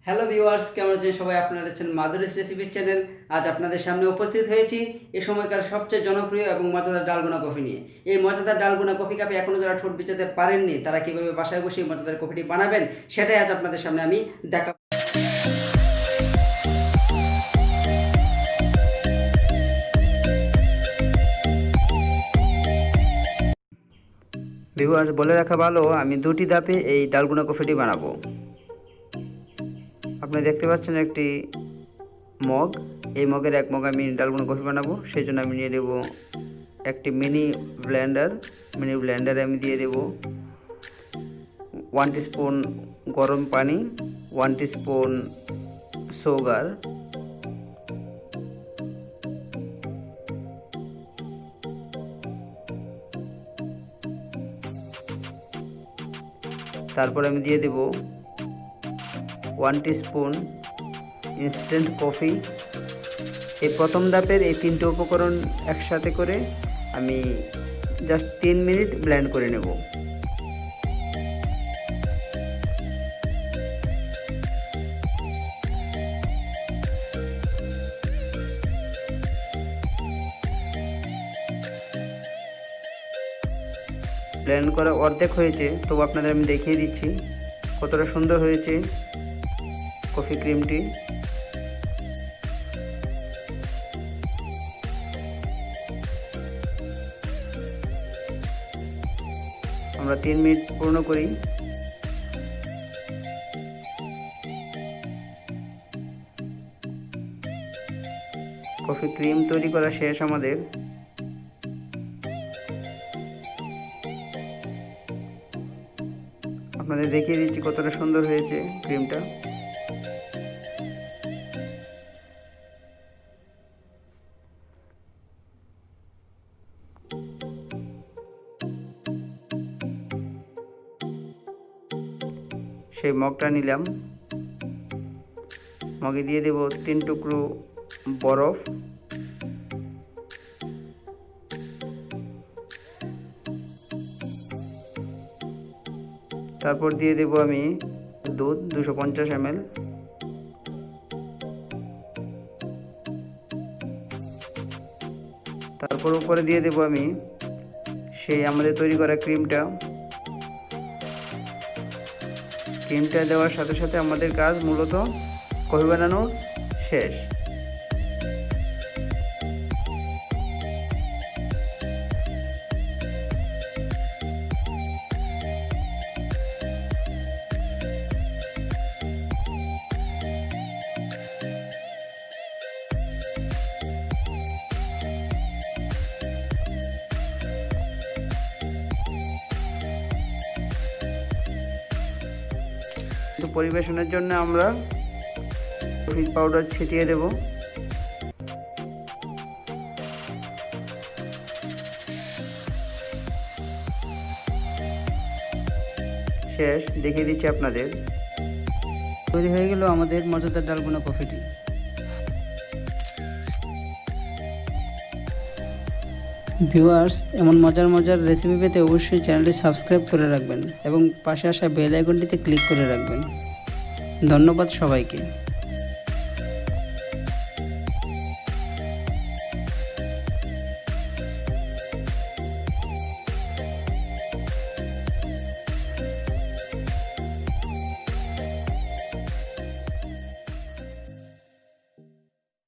Hello viewers, কেমন আছেন সবাই? আপনারা দেখছেন মাধুরীস রেসিপিস চ্যানেল। আজ আপনাদের সামনে উপস্থিত হয়েছি এই সময়কার সবচেয়ে জনপ্রিয় এবং মজাদার ডালগোনা কফি নিয়ে। এই মজাদার ডালগোনা কফি কাপে এখনও যারা ঠোঁট বিচাতে পারেননি, তারা কীভাবে বাসায় বসে এই মজাদার কফিটি বানাবেন সেটাই আজ আপনাদের সামনে আমি দেখাবো। ভিউয়ার্স, বলে রাখা ভালো, আমি দুটি ধাপে এই ডালগোনা কফিটি বানাবো। আপনি দেখতে পাচ্ছেন একটি মগ, এই মগের এক মগ আমি ডালগোনা কফি বানাবো। সেই জন্য আমি নিয়ে দেব একটি মিনি ব্লেন্ডারে আমি দিয়ে দেব 1 টিস্পুন গরম পানি, 1 টিস্পুন সুগার, তারপর আমি দিয়ে দেব 1 টিস্পুন ইনস্ট্যান্ট কফি। এই প্রথম ধাপের এই তিনটে উপকরণ একসাথে করে আমি জাস্ট 3 মিনিট ব্লেন্ড করে নেব। ব্লেন্ড করা অর্ধেক হয়েছে, তবু আপনাদের আমি দেখিয়ে দিচ্ছি কতটা সুন্দর হয়েছে কফি ক্রিমটি। আমরা 3 মিনিট পূর্ণ করি। কফি ক্রিম তৈরি করা শেষ আমাদের। আপনাদের দেখিয়ে দিচ্ছি কতটা সুন্দর হয়েছে ক্রিমটা। সেই মগটা নিলাম, মগে দিয়ে দেব 3 টুকরো বরফ, তারপর দিয়ে দেব আমি দুধ 250 ml, তারপর উপরে দিয়ে দেব আমি সেই আমাদের তৈরি করা ক্রিমটা দেওয়ার সাথে সাথে আমাদের কাজ মূলত কফি বানানো শেষ। পরিবেশনের জন্য আমরা কফি পাউডার ছিটিয়ে দেব। শেষ, দেখিয়ে দিচ্ছি আপনাদের। তৈরি হয়ে গেল আমাদের মজাদার ডালগোনা কফিটি। ভিউয়ার্স, এমন মজার রেসিপি পেতে অবশ্যই চ্যানেলটি সাবস্ক্রাইব করে রাখবেন এবং পাশে আসা বেল আইকনটিতে ক্লিক করে রাখবেন। ধন্যবাদ সবাইকে।